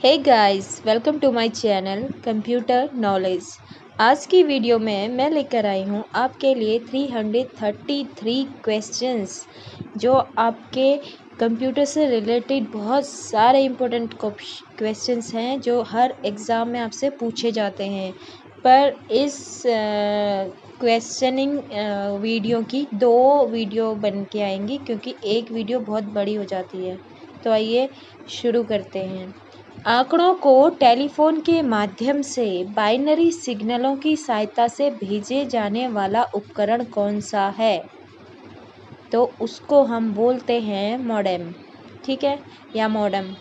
Hey guys, welcome to my channel computer knowledge. आज की video में मैं लेकर आई हूँ आपके लिए 333 क्वेश्चंस जो आपके कंप्यूटर से रिलेटेड बहुत सारे इम्पोर्टेंट क्वेश्चंस हैं जो हर एग्ज़ाम में आपसे पूछे जाते हैं। पर इस क्वेश्चनिंग वीडियो की 2 वीडियो बन के आएंगी क्योंकि एक वीडियो बहुत बड़ी हो जाती है। तो आइए शुरू करते हैं। आंकड़ों को टेलीफोन के माध्यम से बाइनरी सिग्नलों की सहायता से भेजे जाने वाला उपकरण कौन सा है? तो उसको हम बोलते हैं मॉडेम, ठीक है, या मॉडेम।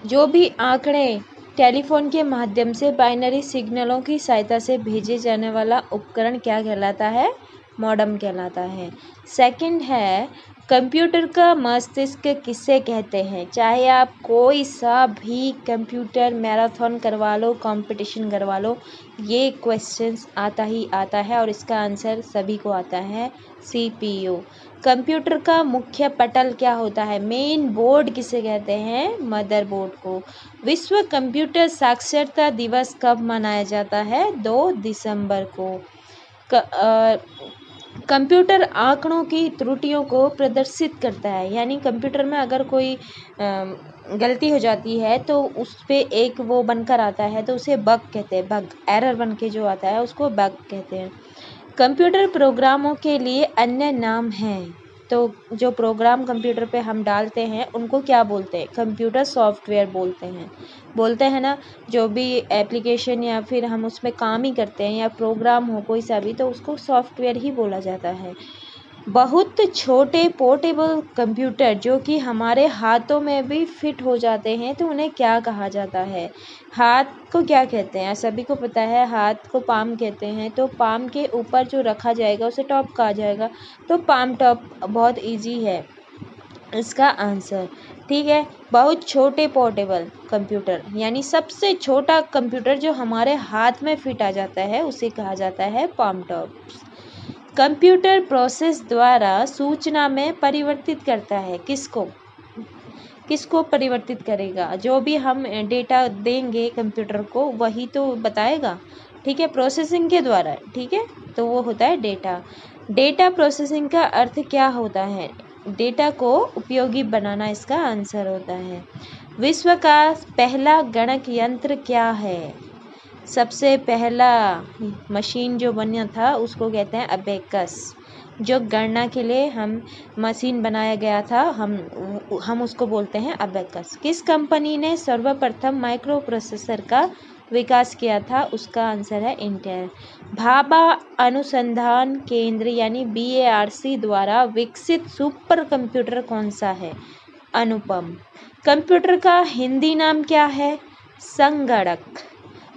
जो भी आंकड़े टेलीफोन के माध्यम से बाइनरी सिग्नलों की सहायता से भेजे जाने वाला उपकरण क्या कहलाता है? मॉडेम कहलाता है। सेकंड है, कंप्यूटर का मस्तिष्क किसे कहते हैं? चाहे आप कोई सा भी कंप्यूटर मैराथन करवा लो, कंपटीशन करवा लो, ये क्वेश्चंस आता ही आता है और इसका आंसर सभी को आता है, CPU। कंप्यूटर का मुख्य पटल क्या होता है? मेन बोर्ड किसे कहते हैं? मदरबोर्ड को। विश्व कंप्यूटर साक्षरता दिवस कब मनाया जाता है? 2 दिसंबर को। कंप्यूटर आंकड़ों की त्रुटियों को प्रदर्शित करता है, यानी कंप्यूटर में अगर कोई गलती हो जाती है तो उस पे एक वो बनकर आता है तो उसे बग कहते हैं। बग एरर बन के जो आता है उसको बग कहते हैं। कंप्यूटर प्रोग्रामों के लिए अन्य नाम हैं। तो जो प्रोग्राम कंप्यूटर पे हम डालते हैं उनको क्या बोलते हैं? कंप्यूटर सॉफ्टवेयर बोलते हैं ना। जो भी एप्लीकेशन या फिर हम उसमें काम ही करते हैं या प्रोग्राम हो कोई सा भी, तो उसको सॉफ्टवेयर ही बोला जाता है। बहुत छोटे पोर्टेबल कंप्यूटर जो कि हमारे हाथों में भी फिट हो जाते हैं तो उन्हें क्या कहा जाता है? हाथ को क्या कहते हैं? सभी को पता है, हाथ को पाम कहते हैं। तो पाम के ऊपर जो रखा जाएगा उसे टॉप कहा जाएगा। तो पाम टॉप बहुत इजी है इसका आंसर, ठीक है। बहुत छोटे पोर्टेबल कंप्यूटर यानी सबसे छोटा कंप्यूटर जो हमारे हाथ में फिट आ जाता है उसे कहा जाता है पाम टॉप। कंप्यूटर प्रोसेस द्वारा सूचना में परिवर्तित करता है। किसको परिवर्तित करेगा? जो भी हम डेटा देंगे कंप्यूटर को वही तो बताएगा, ठीक है, प्रोसेसिंग के द्वारा, ठीक है। तो वो होता है डेटा। डेटा प्रोसेसिंग का अर्थ क्या होता है? डेटा को उपयोगी बनाना इसका आंसर होता है। विश्व का पहला गणक यंत्र क्या है? सबसे पहला मशीन जो बना था उसको कहते हैं अबेकस। जो गणना के लिए हम मशीन बनाया गया था हम उसको बोलते हैं अबेकस। किस कंपनी ने सर्वप्रथम माइक्रो प्रोसेसर का विकास किया था? उसका आंसर है इंटेल। भाभा अनुसंधान केंद्र यानी BARC द्वारा विकसित सुपर कंप्यूटर कौन सा है? अनुपम। कंप्यूटर का हिंदी नाम क्या है? संगणक।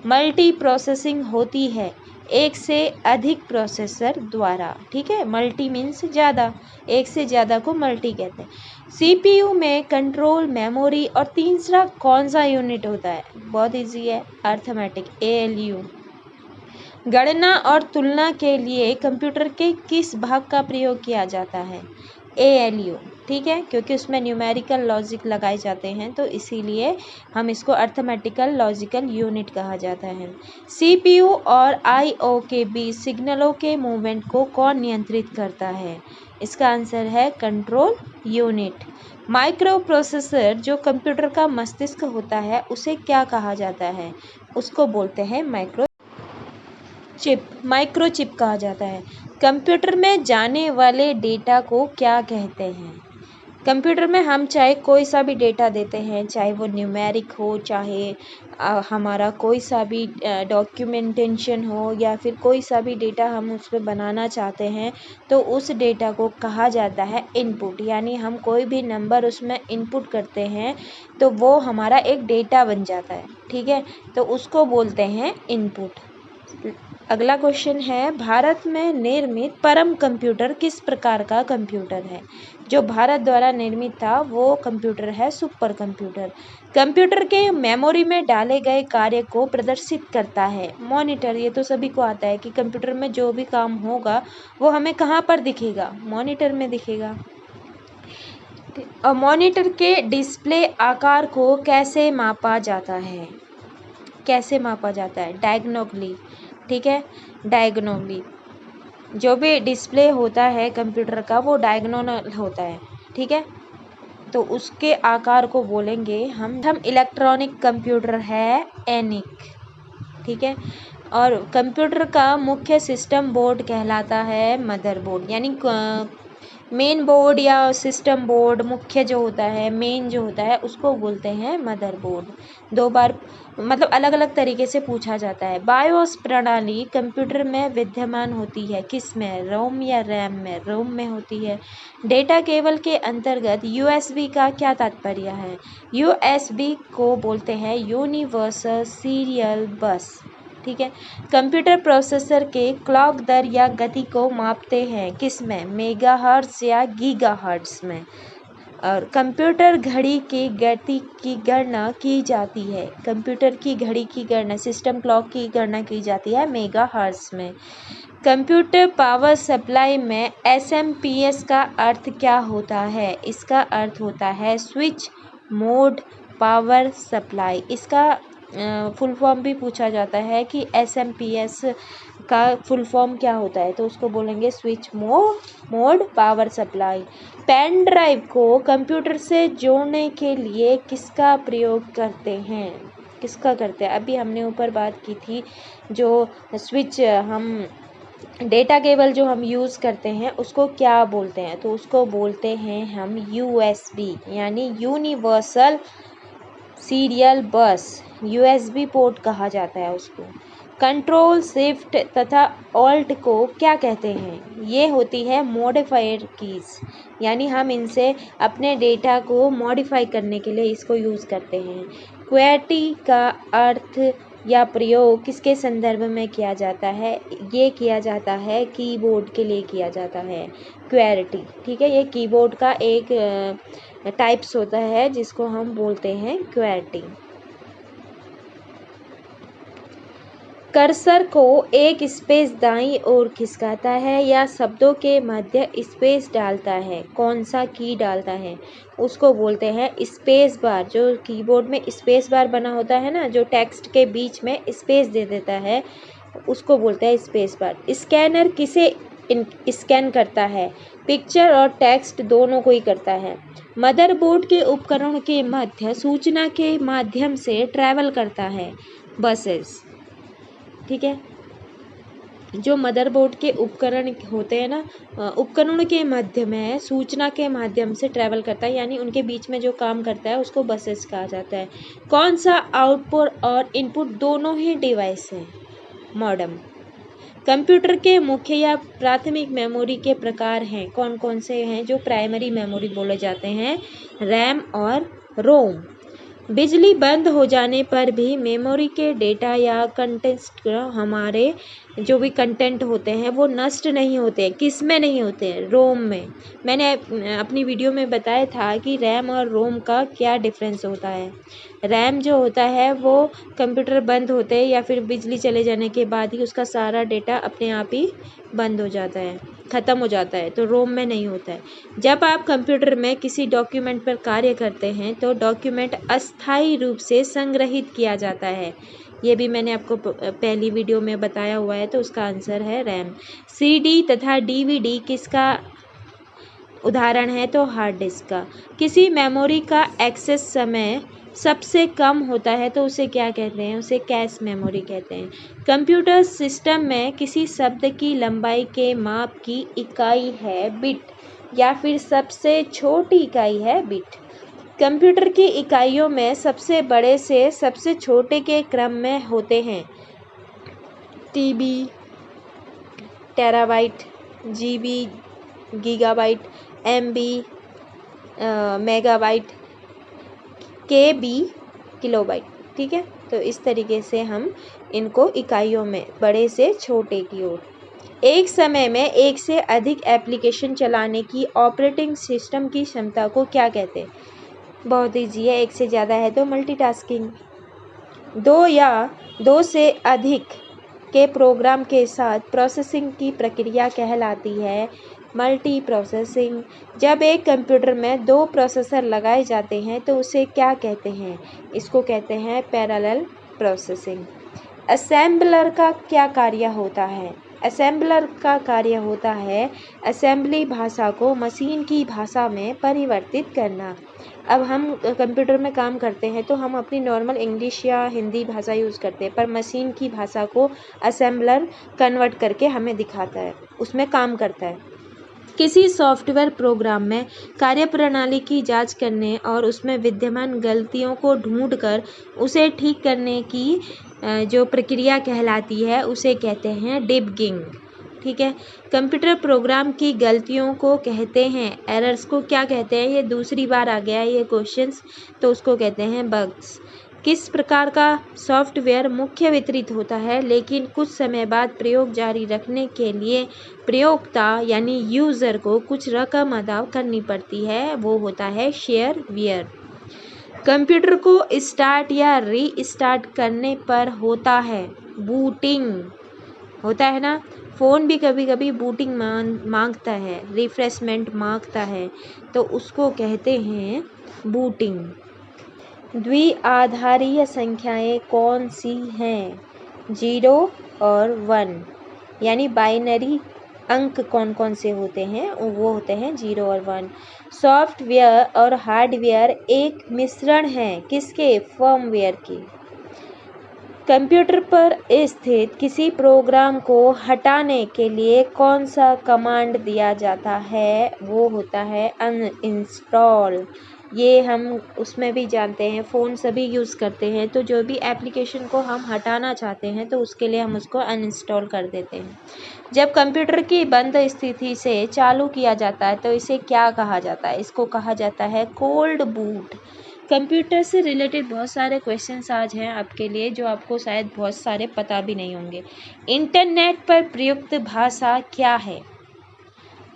मल्टी प्रोसेसिंग होती है एक से अधिक प्रोसेसर द्वारा, ठीक है। मल्टी मीन्स ज़्यादा, एक से ज़्यादा को मल्टी कहते हैं। CPU में कंट्रोल, मेमोरी और तीसरा कौन सा यूनिट होता है? बहुत इजी है, अर्थमेटिक, ALU। गणना और तुलना के लिए कंप्यूटर के किस भाग का प्रयोग किया जाता है? ALU, ठीक है, क्योंकि उसमें न्यूमेरिकल लॉजिक लगाए जाते हैं तो इसीलिए हम इसको अर्थमेटिकल लॉजिकल यूनिट कहा जाता है। CPU और IO के बीच सिग्नलों के मूवमेंट को कौन नियंत्रित करता है? इसका आंसर है कंट्रोल यूनिट। माइक्रो प्रोसेसर जो कंप्यूटर का मस्तिष्क होता है उसे क्या कहा जाता है? उसको बोलते हैं माइक्रोचिप कहा जाता है। कंप्यूटर में जाने वाले डेटा को क्या कहते हैं? कंप्यूटर में हम चाहे कोई सा भी डेटा देते हैं, चाहे वो न्यूमेरिक हो, चाहे हमारा कोई सा भी डॉक्यूमेंटेशन हो या फिर कोई सा भी डेटा हम उस पर बनाना चाहते हैं तो उस डेटा को कहा जाता है इनपुट। यानी हम कोई भी नंबर उसमें इनपुट करते हैं तो वो हमारा एक डेटा बन जाता है, ठीक है, तो उसको बोलते हैं इनपुट। अगला क्वेश्चन है, भारत में निर्मित परम कंप्यूटर किस प्रकार का कंप्यूटर है? जो भारत द्वारा निर्मित था वो कंप्यूटर है सुपर कंप्यूटर। कंप्यूटर के मेमोरी में डाले गए कार्य को प्रदर्शित करता है मॉनिटर। ये तो सभी को आता है कि कंप्यूटर में जो भी काम होगा वो हमें कहाँ पर दिखेगा? मॉनिटर में दिखेगा। मॉनिटर के डिस्प्ले आकार को कैसे मापा जाता है? कैसे मापा जाता है? डायगोनली, ठीक है, डायगोनली। जो भी डिस्प्ले होता है कंप्यूटर का वो डायगोनल होता है, ठीक है। तो उसके आकार को बोलेंगे हम इलेक्ट्रॉनिक कंप्यूटर है एनिक, ठीक है। और कंप्यूटर का मुख्य सिस्टम बोर्ड कहलाता है मदरबोर्ड, यानी मेन बोर्ड या सिस्टम बोर्ड मुख्य जो होता है, मेन जो होता है, उसको बोलते हैं मदरबोर्ड। 2 बार मतलब अलग अलग तरीके से पूछा जाता है। बायोस प्रणाली कंप्यूटर में विद्यमान होती है, किस में? रोम या रैम में? रोम में होती है। डेटा केबल के अंतर्गत यूएसबी का क्या तात्पर्य है? यूएसबी को बोलते हैं यूनिवर्सल सीरियल बस, ठीक है। कंप्यूटर प्रोसेसर के क्लॉक दर या गति को मापते हैं, किस में? मेगाहर्ट्ज या गीगाहर्ट्ज में। और कंप्यूटर घड़ी की गति की गणना की जाती है, कंप्यूटर की घड़ी की गणना, सिस्टम क्लॉक की गणना की जाती है मेगाहर्ट्ज में। कंप्यूटर पावर सप्लाई में एसएमपीएस का अर्थ क्या होता है? इसका अर्थ होता है स्विच मोड पावर सप्लाई। इसका फुल फॉर्म भी पूछा जाता है कि एसएमपीएस का फुल फॉर्म क्या होता है, तो उसको बोलेंगे switch mode power supply. Pen drive को कंप्यूटर से जोड़ने के लिए किसका प्रयोग करते हैं? किसका करते हैं? अभी हमने ऊपर बात की थी, जो स्विच हम डेटा केबल जो हम यूज़ करते हैं उसको क्या बोलते हैं? तो उसको बोलते हैं हम यूएसबी, यानी यूनिवर्सल सीरियल बस, यूएसबी पोर्ट कहा जाता है उसको। कंट्रोल शिफ्ट तथा ऑल्ट को क्या कहते हैं? ये होती है मॉडिफायर कीज़, यानी हम इनसे अपने डेटा को मॉडिफाई करने के लिए इसको यूज़ करते हैं। क्वेटी का अर्थ या प्रयोग किसके संदर्भ में किया जाता है? ये किया जाता है कीबोर्ड के लिए किया जाता है, क्वेरिटी, ठीक है। ये कीबोर्ड का एक टाइप्स होता है जिसको हम बोलते हैं क्वेरिटी। कर्सर को एक स्पेस दाईं ओर खिसकाता है या शब्दों के मध्य स्पेस डालता है, कौन सा की डालता है? उसको बोलते हैं स्पेस बार। जो कीबोर्ड में स्पेस बार बना होता है ना, जो टेक्स्ट के बीच में स्पेस दे देता है, उसको बोलते हैं स्पेस बार। स्कैनर किसे स्कैन करता है? पिक्चर और टेक्स्ट दोनों को ही करता है। मदरबोर्ड के उपकरण के मध्य सूचना के माध्यम से ट्रैवल करता है, बसेस, ठीक है। जो मदरबोर्ड के उपकरण होते हैं ना, उपकरणों के मध्य में सूचना के माध्यम से ट्रैवल करता है, यानी उनके बीच में जो काम करता है उसको बसेस कहा जाता है। कौन सा आउटपुट और इनपुट दोनों ही डिवाइस है? मॉडेम। कंप्यूटर के मुख्य या प्राथमिक मेमोरी के प्रकार हैं, कौन कौन से हैं? जो प्राइमरी मेमोरी बोले जाते हैं, रैम और रोम। बिजली बंद हो जाने पर भी मेमोरी के डेटा या कंटेंट, हमारे जो भी कंटेंट होते हैं वो नष्ट नहीं होते हैं। किस में नहीं होते हैं? रोम में। मैंने अपनी वीडियो में बताया था कि रैम और रोम का क्या डिफरेंस होता है। रैम जो होता है वो कंप्यूटर बंद होते हैं या फिर बिजली चले जाने के बाद ही उसका सारा डेटा अपने आप ही बंद हो जाता है, ख़त्म हो जाता है, तो रोम में नहीं होता है। जब आप कंप्यूटर में किसी डॉक्यूमेंट पर कार्य करते हैं तो डॉक्यूमेंट अस्थायी रूप से संग्रहित किया जाता है। ये भी मैंने आपको पहली वीडियो में बताया हुआ है, तो उसका आंसर है रैम। सीडी तथा डीवीडी किसका उदाहरण है? तो हार्ड डिस्क का। किसी मेमोरी का एक्सेस समय सबसे कम होता है तो उसे क्या कहते हैं? उसे कैश मेमोरी कहते हैं। कंप्यूटर सिस्टम में किसी शब्द की लंबाई के माप की इकाई है बिट, या फिर सबसे छोटी इकाई है बिट। कंप्यूटर की इकाइयों में सबसे बड़े से सबसे छोटे के क्रम में होते हैं TB, terabyte, GB, gigabyte, MB, megabyte, KB, kilobyte, ठीक है। तो इस तरीके से हम इनको इकाइयों में बड़े से छोटे की ओर। एक समय में एक से अधिक एप्लीकेशन चलाने की ऑपरेटिंग सिस्टम की क्षमता को क्या कहते हैं? बहुत ईजी है, एक से ज़्यादा है तो मल्टीटास्किंग। दो या दो से अधिक के प्रोग्राम के साथ प्रोसेसिंग की प्रक्रिया कहलाती है मल्टी प्रोसेसिंग। जब एक कंप्यूटर में 2 प्रोसेसर लगाए जाते हैं तो उसे क्या कहते हैं? इसको कहते हैं पैरेलल प्रोसेसिंग। असेंबलर का क्या कार्य होता है? असेंबलर का कार्य होता है असेंबली भाषा को मशीन की भाषा में परिवर्तित करना। अब हम कंप्यूटर में काम करते हैं तो हम अपनी नॉर्मल इंग्लिश या हिंदी भाषा यूज़ करते हैं, पर मशीन की भाषा को असेंबलर कन्वर्ट करके हमें दिखाता है, उसमें काम करता है। किसी सॉफ्टवेयर प्रोग्राम में कार्यप्रणाली की जांच करने और उसमें विद्यमान गलतियों को ढूंढकर उसे ठीक करने की जो प्रक्रिया कहलाती है उसे कहते हैं डिबगिंग। ठीक है। कंप्यूटर प्रोग्राम की गलतियों को कहते हैं, एरर्स को क्या कहते हैं? ये दूसरी बार आ गया है ये क्वेश्चंस, तो उसको कहते हैं बग्स। किस प्रकार का सॉफ्टवेयर मुख्य वितरित होता है लेकिन कुछ समय बाद प्रयोग जारी रखने के लिए प्रयोक्ता यानी यूज़र को कुछ रकम अदा करनी पड़ती है, वो होता है शेयरवेयर। कंप्यूटर को स्टार्ट या रीस्टार्ट करने पर होता है बूटिंग, होता है ना। फ़ोन भी कभी कभी बूटिंग मांगता है, रिफ्रेशमेंट मांगता है, तो उसको कहते हैं बूटिंग। द्विआधारीय संख्याएं कौन सी हैं? 0 और 1, यानी बाइनरी अंक कौन कौन से होते हैं? वो होते हैं 0 और 1। सॉफ्टवेयर और हार्डवेयर एक मिश्रण है किसके? फर्मवेयर के। कंप्यूटर पर स्थित किसी प्रोग्राम को हटाने के लिए कौन सा कमांड दिया जाता है? वो होता है अनइंस्टॉल। ये हम उसमें भी जानते हैं, फ़ोन सभी यूज़ करते हैं, तो जो भी एप्लीकेशन को हम हटाना चाहते हैं तो उसके लिए हम उसको अनइंस्टॉल कर देते हैं। जब कंप्यूटर की बंद स्थिति से चालू किया जाता है तो इसे क्या कहा जाता है? इसको कहा जाता है कोल्ड बूट। कंप्यूटर से रिलेटेड बहुत सारे क्वेश्चंस आज हैं आपके लिए जो आपको शायद बहुत सारे पता भी नहीं होंगे। इंटरनेट पर प्रयुक्त भाषा क्या है?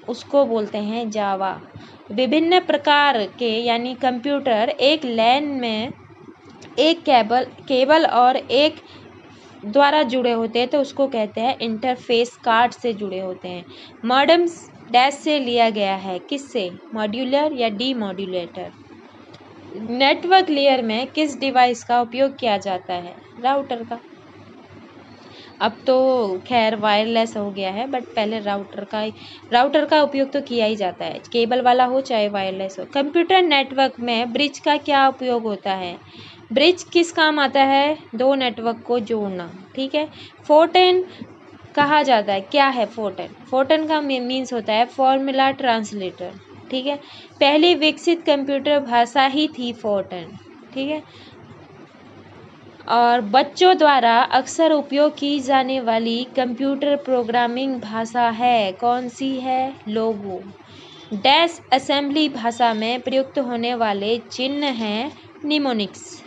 उसको बोलते हैं जावा। विभिन्न प्रकार के यानी कंप्यूटर एक लैन में एक केबल और एक द्वारा जुड़े होते हैं तो उसको कहते हैं इंटरफेस कार्ड से जुड़े होते हैं। मॉडेम्स डैश से लिया गया है, किससे? मॉड्यूलर या डीमॉड्यूलेटर। नेटवर्क लेयर में किस डिवाइस का उपयोग किया जाता है? राउटर का। अब तो खैर वायरलेस हो गया है, बट पहले राउटर का उपयोग तो किया ही जाता है, केबल वाला हो चाहे वायरलेस हो। कंप्यूटर नेटवर्क में ब्रिज का क्या उपयोग होता है? ब्रिज किस काम आता है? 2 नेटवर्क को जोड़ना। ठीक है। फोर्टेन कहा जाता है, क्या है फोर्टेन? फोर्टेन का मीन्स होता है फॉर्मूला ट्रांसलेटर। ठीक है। पहली विकसित कंप्यूटर भाषा ही थी फोर्टेन। ठीक है। और बच्चों द्वारा अक्सर उपयोग की जाने वाली कंप्यूटर प्रोग्रामिंग भाषा है, कौन सी है? लोगो। डैश असेंबली भाषा में प्रयुक्त होने वाले चिन्ह हैं निमोनिक्स।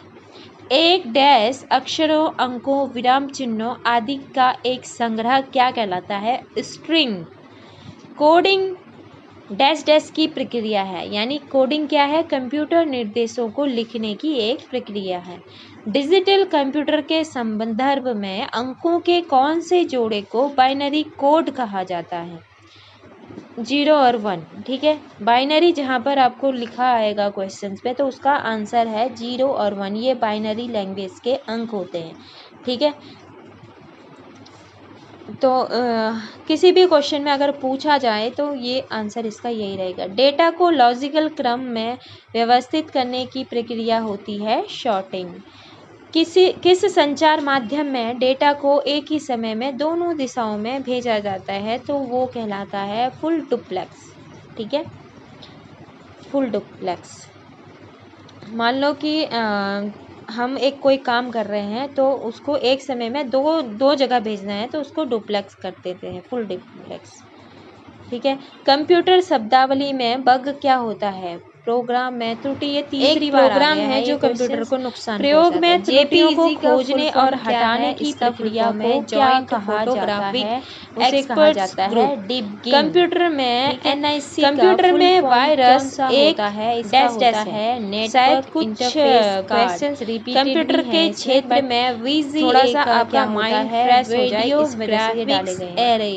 एक डैश अक्षरों, अंकों, विराम चिन्हों आदि का एक संग्रह क्या कहलाता है? स्ट्रिंग। कोडिंग डैश डैश की प्रक्रिया है, यानी कोडिंग क्या है? कंप्यूटर निर्देशों को लिखने की एक प्रक्रिया है। डिजिटल कंप्यूटर के संदर्भ में अंकों के कौन से जोड़े को बाइनरी कोड कहा जाता है? 0 और 1। ठीक है। बाइनरी जहाँ पर आपको लिखा आएगा क्वेश्चंस पे तो उसका आंसर है 0 और 1, ये बाइनरी लैंग्वेज के अंक होते हैं। ठीक है। तो किसी भी क्वेश्चन में अगर पूछा जाए तो ये आंसर इसका यही रहेगा। डेटा को लॉजिकल क्रम में व्यवस्थित करने की प्रक्रिया होती है शॉर्टिंग। किस संचार माध्यम में डेटा को एक ही समय में दोनों दिशाओं में भेजा जाता है तो वो कहलाता है फुल डुप्लेक्स। ठीक है। Full duplex. मान लो कि हम एक कोई काम कर रहे हैं तो उसको एक समय में दो जगह भेजना है तो उसको डुप्लेक्स कर देते हैं, फुल डुप्लेक्स। ठीक है। कंप्यूटर शब्दावली में बग क्या होता है? प्रोग्राम में त्रुटि। ये तीसरी बार प्रोग्राम है जो कंप्यूटर को नुकसान प्रयोग में त्रुटियों को खोजने और हटाने की प्रक्रिया को क्या कहा जाता है? उसे कहा जाता है डिबगिंग। कंप्यूटर में NIC कंप्यूटर में वायरस एक डैश डैश है नेटवर्क कुछ क्वेश्चंस रिपीटेड कंप्यूटर के क्षेत्र में VGA थोड़ा सा आपका माइंड फ्रेश हो जाए इस वजह से डाले गए एरे।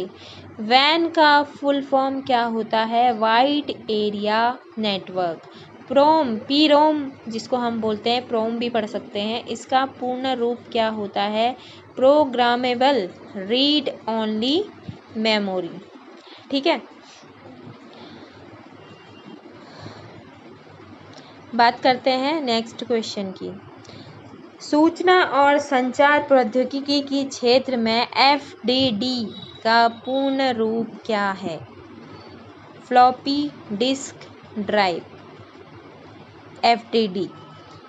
वैन का फुल फॉर्म क्या होता है? Wide area network. PROM, P ROM जिसको हम बोलते हैं, प्रोम भी पढ़ सकते हैं, इसका पूर्ण रूप क्या होता है? Programmable read only memory. ठीक है, बात करते हैं नेक्स्ट क्वेश्चन की। सूचना और संचार प्रौद्योगिकी की क्षेत्र में एफडीडी का पूर्ण रूप क्या है? Floppy disk drive. FDD.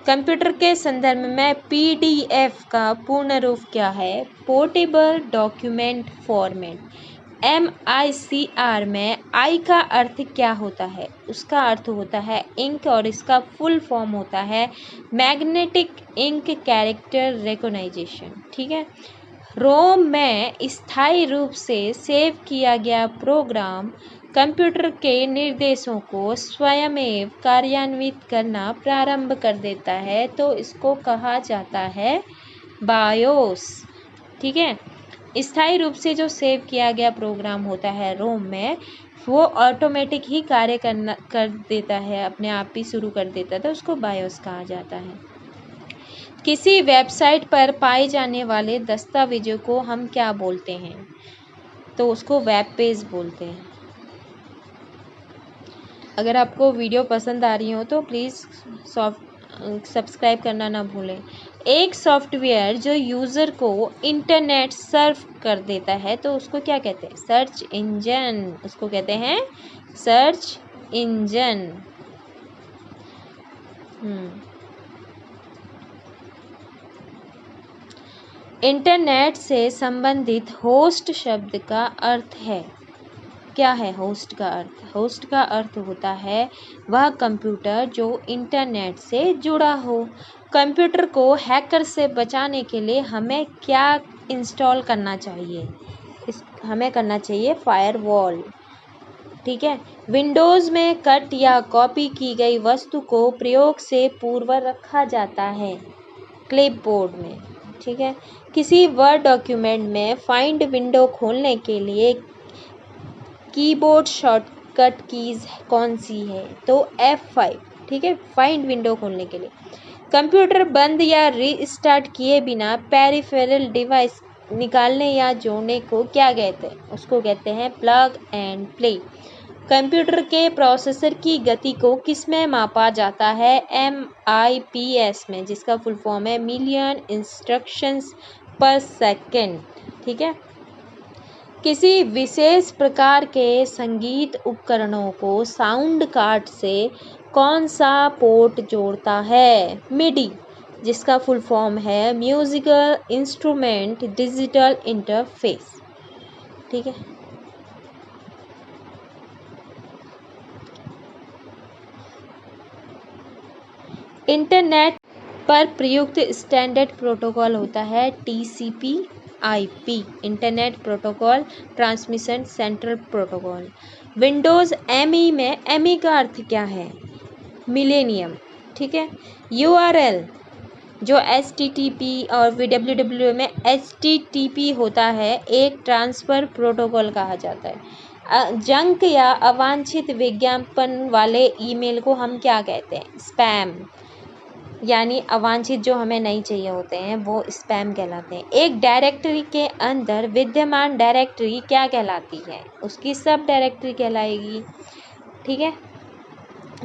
Computer के संदर्भ में पीडीएफ का पूर्ण रूप क्या है? Portable document format. MICR में आई का अर्थ क्या होता है? उसका अर्थ होता है इंक और इसका फुल फॉर्म होता है मैग्नेटिक इंक कैरेक्टर रिकॉग्निशन। ठीक है, रोम में स्थायी रूप से सेव किया गया प्रोग्राम कंप्यूटर के निर्देशों को स्वयमेव कार्यान्वित करना प्रारंभ कर देता है, तो इसको कहा जाता है बायोस। ठीक है, स्थायी रूप से जो सेव किया गया प्रोग्राम होता है रोम में, वो ऑटोमेटिक ही कार्य कर देता है, अपने आप ही शुरू कर देता है, तो उसको बायोस कहा जाता है। किसी वेबसाइट पर पाए जाने वाले दस्तावेजों को हम क्या बोलते हैं? तो उसको वेब पेज बोलते हैं। अगर आपको वीडियो पसंद आ रही हो तो प्लीज़ सब्सक्राइब करना ना भूलें। एक सॉफ्टवेयर जो यूज़र को इंटरनेट सर्फ कर देता है तो उसको क्या कहते हैं? Search engine. उसको कहते हैं सर्च इंजन। इंटरनेट से संबंधित होस्ट शब्द का अर्थ है, क्या है होस्ट का अर्थ? होस्ट का अर्थ होता है वह कंप्यूटर जो इंटरनेट से जुड़ा हो। कंप्यूटर को हैकर से बचाने के लिए हमें क्या इंस्टॉल करना चाहिए? हमें करना चाहिए फायरवॉल। ठीक है, विंडोज़ में कट या कॉपी की गई वस्तु को प्रयोग से पूर्व रखा जाता है क्लिपबोर्ड में। ठीक है, किसी वर्ड डॉक्यूमेंट में फाइंड विंडो खोलने के लिए कीबोर्ड शॉर्टकट कीज़ कौन सी है? तो F5। ठीक है, फाइंड विंडो खोलने के लिए। कंप्यूटर बंद या रीस्टार्ट किए बिना पेरिफेरल डिवाइस निकालने या जोड़ने को क्या कहते हैं? उसको कहते हैं प्लग एंड प्ले। कंप्यूटर के प्रोसेसर की गति को किस में मापा जाता है? MIPS में, जिसका फुल फॉर्म है मिलियन इंस्ट्रक्शंस पर सेकेंड। ठीक है, किसी विशेष प्रकार के संगीत उपकरणों को साउंड कार्ड से कौन सा पोर्ट जोड़ता है? मिडी, जिसका फुल फॉर्म है म्यूजिकल इंस्ट्रूमेंट डिजिटल इंटरफेस। ठीक है, इंटरनेट पर प्रयुक्त स्टैंडर्ड प्रोटोकॉल होता है TCP/IP, internet protocol transmission central protocol. Windows ME में ME का अर्थ क्या है? मिलेनियम। ठीक है, URL जो HTTP और www में HTTP होता है, एक ट्रांसफ़र प्रोटोकॉल कहा जाता है। जंक या अवांछित विज्ञापन वाले ईमेल को हम क्या कहते हैं? स्पैम, यानी अवांछित जो हमें नहीं चाहिए होते हैं वो स्पैम कहलाते हैं। एक डायरेक्टरी के अंदर विद्यमान डायरेक्टरी क्या कहलाती है? उसकी सब डायरेक्टरी कहलाएगी। ठीक है,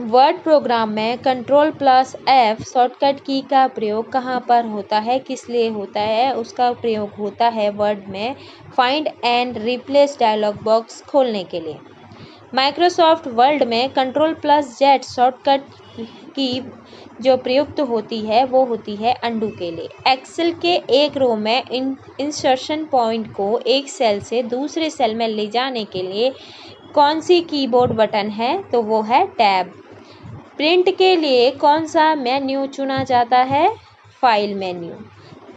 वर्ड प्रोग्राम में Ctrl+F शॉर्टकट की का प्रयोग कहाँ पर होता है, किस लिए होता है? उसका प्रयोग होता है वर्ड में find and replace dialog box खोलने के लिए। माइक्रोसॉफ्ट वर्ड में Ctrl+Z शॉर्टकट की जो प्रयुक्त होती है वो होती है अंडू के लिए। एक्सेल के एक रो में इंसर्शन पॉइंट को एक सेल से दूसरे सेल में ले जाने के लिए कौन सी कीबोर्ड बटन है? तो वो है टैब। प्रिंट के लिए कौन सा मेन्यू चुना जाता है? File menu.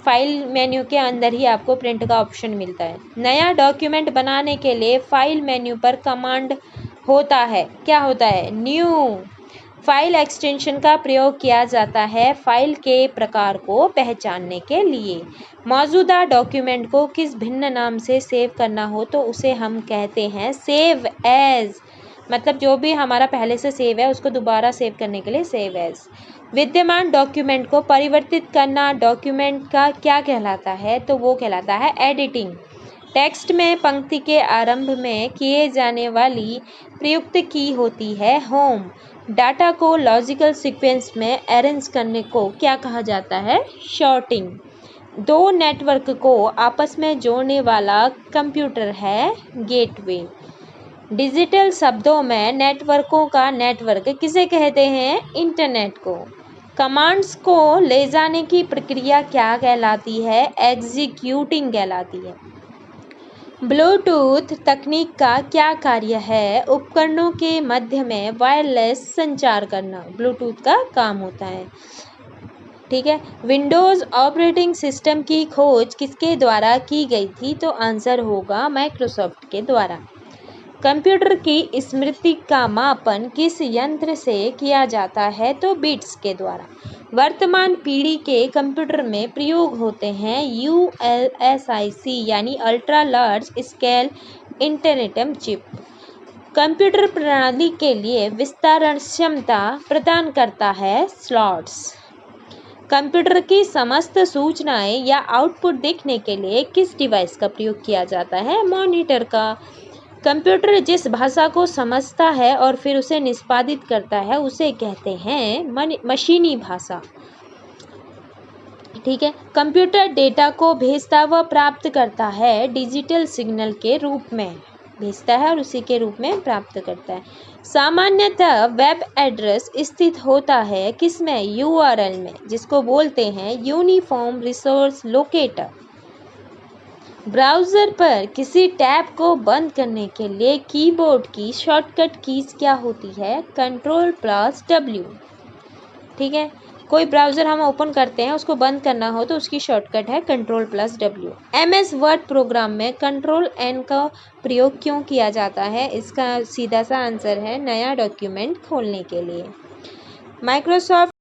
फाइल मेन्यू के अंदर ही आपको प्रिंट का ऑप्शन मिलता है। नया डॉक्यूमेंट बनाने के लिए फाइल मेन्यू पर कमांड होता है, क्या होता है? न्यू। फाइल एक्सटेंशन का प्रयोग किया जाता है फाइल के प्रकार को पहचानने के लिए। मौजूदा डॉक्यूमेंट को किस भिन्न नाम से सेव करना हो तो उसे हम कहते हैं सेव एज, मतलब जो भी हमारा पहले से सेव है उसको दोबारा सेव करने के लिए सेव एज। विद्यमान डॉक्यूमेंट को परिवर्तित करना डॉक्यूमेंट का क्या कहलाता है तो वो कहलाता है एडिटिंग। टेक्स्ट में पंक्ति के आरंभ में किए जाने वाली प्रयुक्त की होती है होम। डाटा को लॉजिकल सीक्वेंस में अरेंज करने को क्या कहा जाता है, शॉर्टिंग। दो नेटवर्क को आपस में जोड़ने वाला कंप्यूटर है गेटवे। डिजिटल शब्दों में नेटवर्कों का नेटवर्क किसे कहते हैं, इंटरनेट को। कमांड्स को ले जाने की प्रक्रिया क्या कहलाती है, एग्जीक्यूटिंग कहलाती है। ब्लूटूथ तकनीक का क्या कार्य है, उपकरणों के मध्य में वायरलेस संचार करना ब्लूटूथ का काम होता है। ठीक है। विंडोज़ ऑपरेटिंग सिस्टम की खोज किसके द्वारा की गई थी तो आंसर होगा माइक्रोसॉफ्ट के द्वारा। कंप्यूटर की स्मृति का मापन किस यंत्र से किया जाता है तो बिट्स के द्वारा। वर्तमान पीढ़ी के कंप्यूटर में प्रयोग होते हैं ULSIC यानी ultra large scale integrated chip. Computer प्रणाली के लिए विस्तारण क्षमता प्रदान करता है स्लॉट्स। कंप्यूटर की समस्त सूचनाएं या आउटपुट देखने के लिए किस डिवाइस का प्रयोग किया जाता है, मॉनिटर का। कंप्यूटर जिस भाषा को समझता है और फिर उसे निष्पादित करता है उसे कहते हैं मशीनी भाषा। ठीक है। कंप्यूटर डेटा को भेजता व प्राप्त करता है डिजिटल सिग्नल के रूप में, भेजता है और उसी के रूप में प्राप्त करता है। सामान्यतः वेब एड्रेस स्थित होता है किसमें, URL में, जिसको बोलते हैं यूनिफॉर्म रिसोर्स लोकेटर। ब्राउज़र पर किसी टैब को बंद करने के लिए कीबोर्ड की शॉर्टकट कीज क्या होती है, Ctrl+W। ठीक है। कोई ब्राउज़र हम ओपन करते हैं उसको बंद करना हो तो उसकी शॉर्टकट है Ctrl+W। MS वर्ड प्रोग्राम में Ctrl+N का प्रयोग क्यों किया जाता है, इसका सीधा सा आंसर है नया डॉक्यूमेंट खोलने के लिए। माइक्रोसॉफ्ट